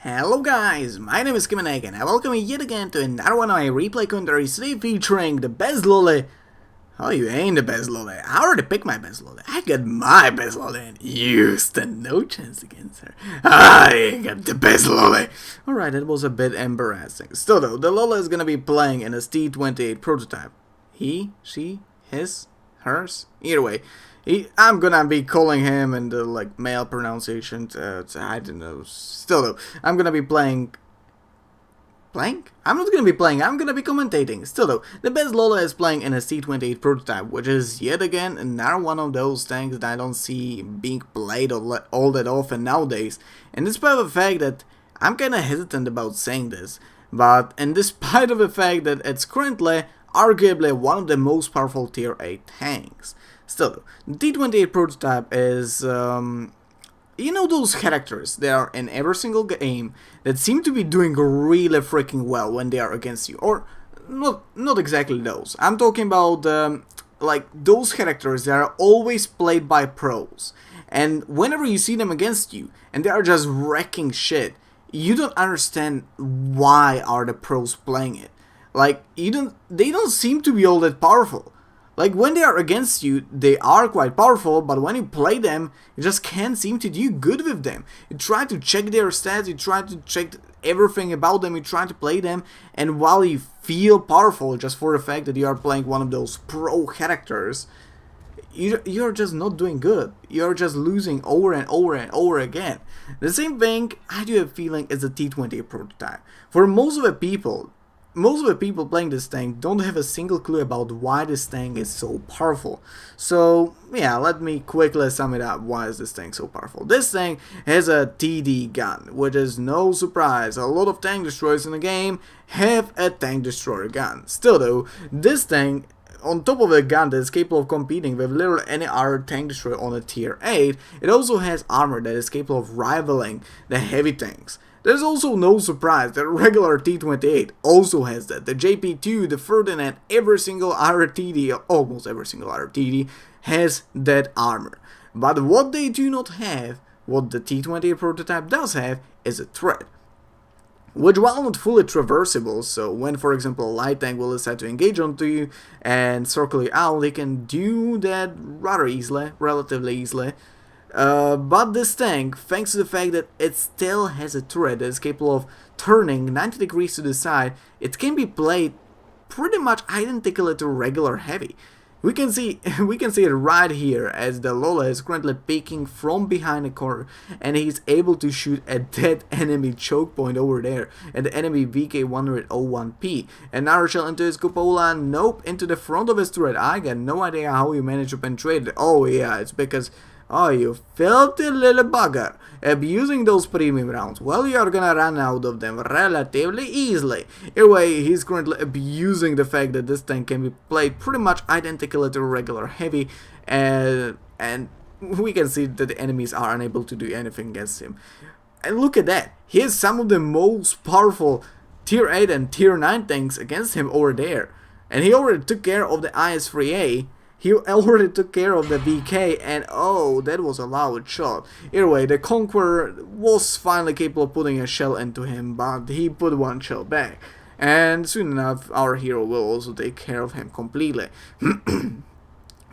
Hello guys, my name is Kiminekyt and I welcome you yet again to another one of my replay commentaries, today featuring the Bestloli. Oh, you ain't the Bestloli. I already picked my Bestloli. I got my Bestloli and you stand no chance against her. I got the Bestloli. Alright, that was a bit embarrassing. Still though, the Lola is gonna be playing in a T28 Prototype. He, she, his, hers, either way. I'm gonna be calling him in the male pronunciation. I don't know. Still though, I'm gonna be playing. Blank? I'm not gonna be playing. I'm gonna be commentating. Still though, the Bestloli is playing in a T28 Prototype, which is yet again another one of those tanks that I don't see being played all that often nowadays. And despite the fact that I'm kinda hesitant about saying this, but and despite of the fact that it's currently arguably one of the most powerful tier 8 tanks. Still, the T28 Prototype is, you know those characters that are in every single game that seem to be doing really freaking well when they are against you, or not exactly those. I'm talking about those characters that are always played by pros, and whenever you see them against you and they are just wrecking shit, you don't understand why are the pros playing it. They don't seem to be all that powerful. Like, when they are against you, they are quite powerful, but when you play them, you just can't seem to do good with them. You try to check their stats, you try to check everything about them, you try to play them, and while you feel powerful just for the fact that you are playing one of those pro characters, you're just not doing good. You're just losing over and over and over again. The same thing, I do have a feeling, is the T28 Prototype. For most of the people playing this tank don't have a single clue about why this tank is so powerful. So yeah, let me quickly sum it up. Why is this tank so powerful? This tank has a TD gun, which is no surprise. A lot of tank destroyers in the game have a tank destroyer gun. Still though, this tank, on top of a gun that is capable of competing with literally any other tank destroyer on a tier 8, it also has armor that is capable of rivaling the heavy tanks. There's also no surprise that regular T28 also has that. The JP2, the Ferdinand, every single other TD, almost every single other TD, has that armor. But what they do not have, what the T28 Prototype does have, is a threat. Which, while not fully traversable, so when for example a light tank will decide to engage onto you and circle you out, they can do that rather easily, relatively easily. But this tank, thanks to the fact that it still has a turret that is capable of turning 90 degrees to the side, it can be played pretty much identically to regular heavy. We can see it right here as the Lola is currently peeking from behind a corner and he's able to shoot at that enemy choke point over there at the enemy VK101P. Another shell into his cupola, nope, into the front of his turret. I got no idea how you managed to penetrate it. Oh yeah, it's because, oh, you filthy little bugger, abusing those premium rounds. Well, you're gonna run out of them relatively easily. Anyway, he's currently abusing the fact that this tank can be played pretty much identically to regular heavy, and we can see that the enemies are unable to do anything against him. And look at that, he has some of the most powerful tier 8 and tier 9 tanks against him over there. And he already took care of the IS-3A. He already took care of the VK, and oh, that was a loud shot. Either way, the Conqueror was finally capable of putting a shell into him, but he put one shell back. And soon enough, our hero will also take care of him completely.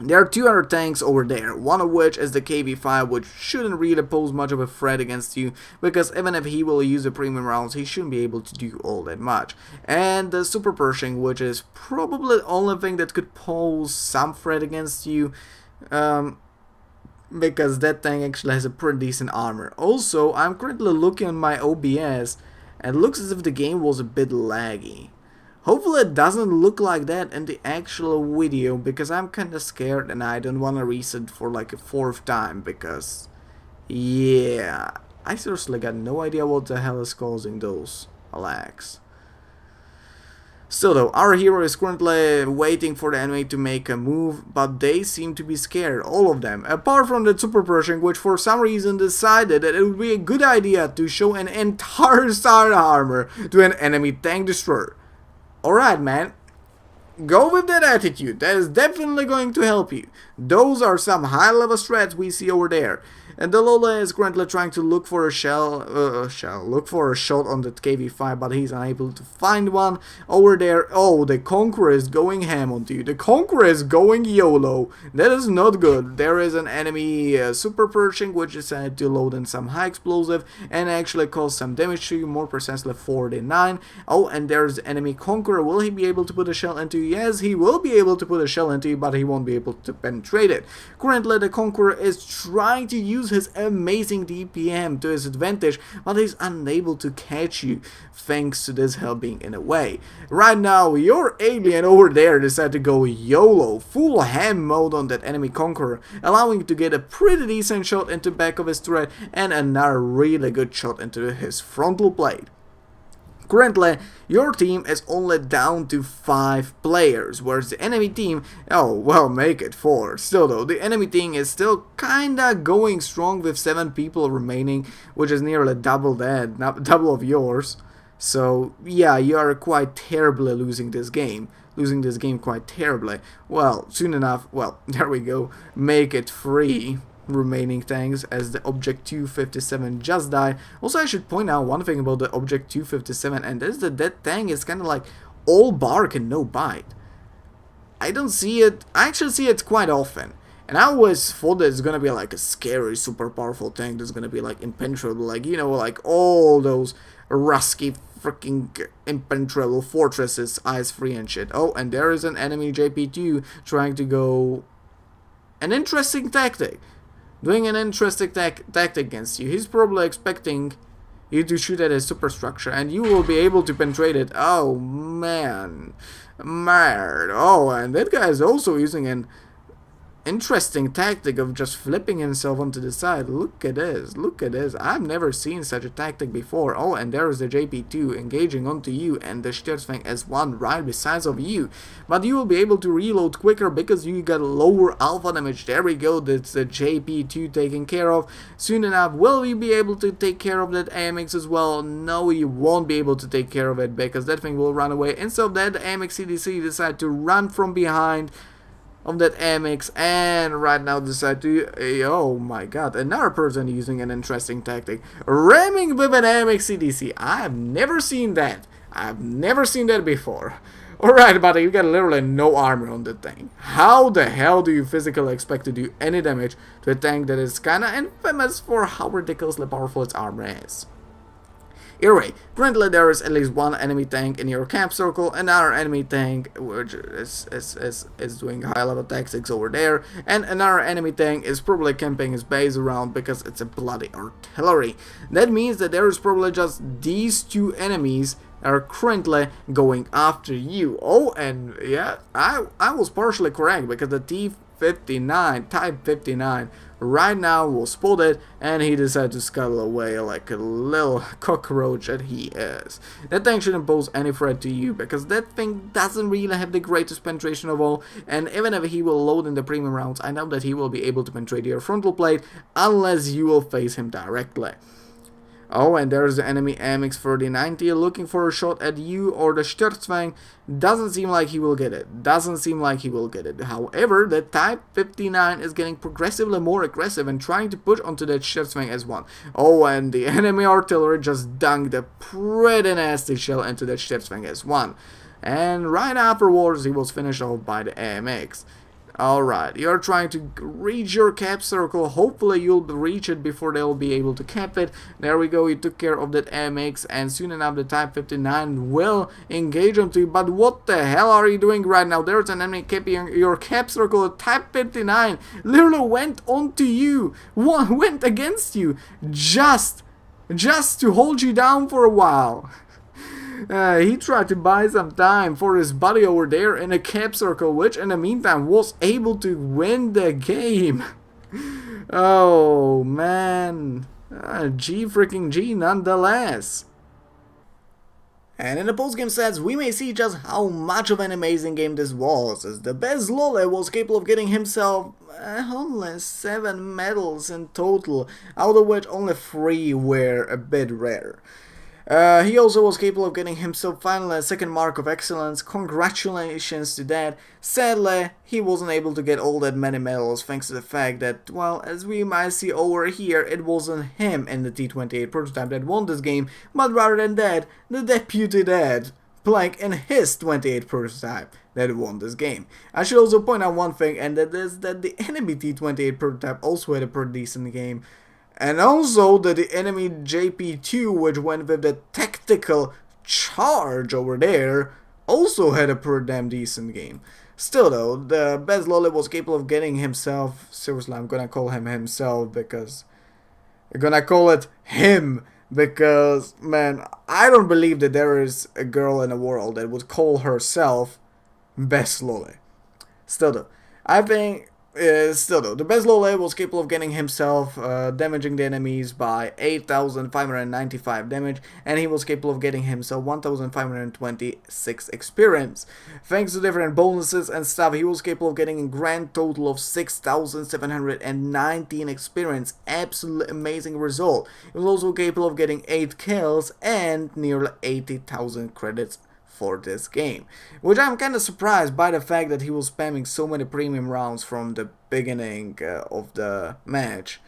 There are two other tanks over there, one of which is the KV5, which shouldn't really pose much of a threat against you, because even if he will use the premium rounds, he shouldn't be able to do all that much. And the Super Pershing, which is probably the only thing that could pose some threat against you, because that tank actually has a pretty decent armor. Also, I'm currently looking at my OBS, and it looks as if the game was a bit laggy. Hopefully it doesn't look like that in the actual video, because I'm kinda scared and I don't wanna reset for like a 4th time, because yeah, I seriously got no idea what the hell is causing those lags. Still though, our hero is currently waiting for the enemy to make a move, but they seem to be scared, all of them, apart from the Super Pershing, which for some reason decided that it would be a good idea to show an entire side armor to an enemy tank destroyer. Alright, man, go with that attitude. That is definitely going to help you. Those are some high level strats we see over there. And the loli is currently trying to look for a look for a shot on that KV5, but he's unable to find one. Over there, oh, the Conqueror is going ham onto you. The Conqueror is going YOLO. That is not good. There is an enemy super pershing, which decided to load in some high explosive and actually cause some damage to you, more precisely 49. Oh, and there's the enemy Conqueror. Will he be able to put a shell into you? Yes, he will be able to put a shell into you, but he won't be able to penetrate it. Currently, the Conqueror is trying to use his amazing DPM to his advantage, but he's unable to catch you thanks to this hell being in a way. Right now, your alien over there decided to go YOLO, full ham mode on that enemy Conqueror, allowing you to get a pretty decent shot into the back of his turret and another really good shot into his frontal plate. Currently, your team is only down to 5 players, whereas the enemy team, oh, well, make it 4. Still though, the enemy team is still kinda going strong with 7 people remaining, which is nearly double that, double of yours. So, yeah, you are quite terribly losing this game. Losing this game quite terribly. Well, soon enough, well, there we go, make it 3 remaining tanks as the Object 257 just died. Also, I should point out one thing about the Object 257, and that is that that tank is kind of like all bark and no bite. I don't see it, I actually see it quite often. And I always thought that it's gonna be like a scary, super powerful tank that's gonna be like impenetrable, like, you know, like all those rusky freaking impenetrable fortresses, ice free and shit. Oh, and there is an enemy JP2 trying to go an interesting tactic. Doing an interesting tactic against you. He's probably expecting you to shoot at his superstructure, and you will be able to penetrate it. Oh, man. Oh, and that guy is also using an interesting tactic of just flipping himself onto the side. Look at this, look at this. I've never seen such a tactic before. Oh, and there is the JP2 engaging onto you and the Sturzfang S1 right beside of you. But you will be able to reload quicker because you got lower alpha damage. There we go, that's the JP2 taken care of. Soon enough, will you be able to take care of that AMX as well? No, you won't be able to take care of it because that thing will run away. Instead of that, the AMX CDC decide to run from behind of that AMX and right now decide to, oh my god, another person using an interesting tactic, ramming with an AMX CDC. I've never seen that. I've never seen that before. Alright, but you got literally no armor on the thing. How the hell do you physically expect to do any damage to a tank that is kinda infamous for how ridiculously powerful its armor is? Anyway, currently there is at least one enemy tank in your camp circle, another enemy tank which is doing high level tactics over there, and another enemy tank is probably camping his base around because it's a bloody artillery. That means that there is probably just these 2 enemies that are currently going after you. Oh, and yeah, I was partially correct because the T29, Type 59, right now was spotted and he decided to scuttle away like a little cockroach that he is. That tank shouldn't pose any threat to you because that thing doesn't really have the greatest penetration of all, and even if he will load in the premium rounds, I know that he will be able to penetrate your frontal plate unless you will face him directly. Oh, and there's the enemy MX-3090 looking for a shot at you or the Sturzfang. Doesn't seem like he will get it. Doesn't seem like he will get it. However, the Type 59 is getting progressively more aggressive and trying to push onto that Sturzfang S1. Oh, and the enemy artillery just dunked a pretty nasty shell into that Sturzfang S1. And right afterwards, he was finished off by the AMX. Alright, you're trying to reach your cap circle. Hopefully you'll reach it before they'll be able to cap it. There we go, you took care of that MX, and soon enough the Type 59 will engage onto you. But what the hell are you doing right now? There's an enemy capping your cap circle. The Type 59 literally went onto you, went against you, just to hold you down for a while. He tried to buy some time for his buddy over there in a cap circle, which in the meantime was able to win the game. Oh man, G freaking G nonetheless. And in the post-game stats, we may see just how much of an amazing game this was, as the Bestloli was capable of getting himself only 7 medals in total, out of which only 3 were a bit rare. He also was capable of getting himself finally a second mark of excellence. Congratulations to that. Sadly, he wasn't able to get all that many medals thanks to the fact that, well, as we might see over here, it wasn't him in the T28 Prototype that won this game, but rather than that, the deputy dad playing in his 28 Prototype that won this game. I should also point out one thing, and that is that the enemy T28 Prototype also had a pretty decent game. And also that the enemy JP2, which went with the tactical charge over there, also had a pretty damn decent game. Still though, the Bestloli was capable of getting himself, seriously I'm gonna call him himself because, I'm gonna call it him because, man, I don't believe that there is a girl in the world that would call herself Bestloli. Still though, I think the Bestloli was capable of getting himself damaging the enemies by 8,595 damage, and he was capable of getting himself 1,526 experience. Thanks to different bonuses and stuff, he was capable of getting a grand total of 6,719 experience. Absolutely amazing result. He was also capable of getting 8 kills and nearly 80,000 credits for this game, which I'm kind of surprised by the fact that he was spamming so many premium rounds from the beginning of the match.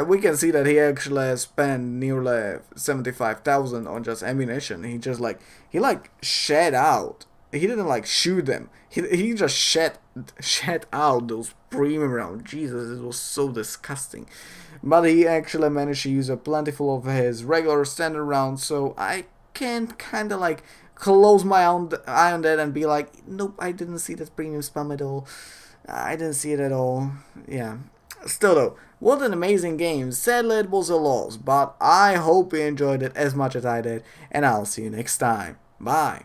We can see that he actually spent nearly 75,000 on just ammunition. He just he shed out. He didn't shoot them. He just shed out those premium rounds. Jesus, it was so disgusting. But he actually managed to use a plentiful of his regular standard rounds, so I can kind of close my eye on that and be like, nope, I didn't see that premium spam at all. I didn't see it at all. Yeah. Still though, what an amazing game. Sadly it was a loss, but I hope you enjoyed it as much as I did, and I'll see you next time. Bye.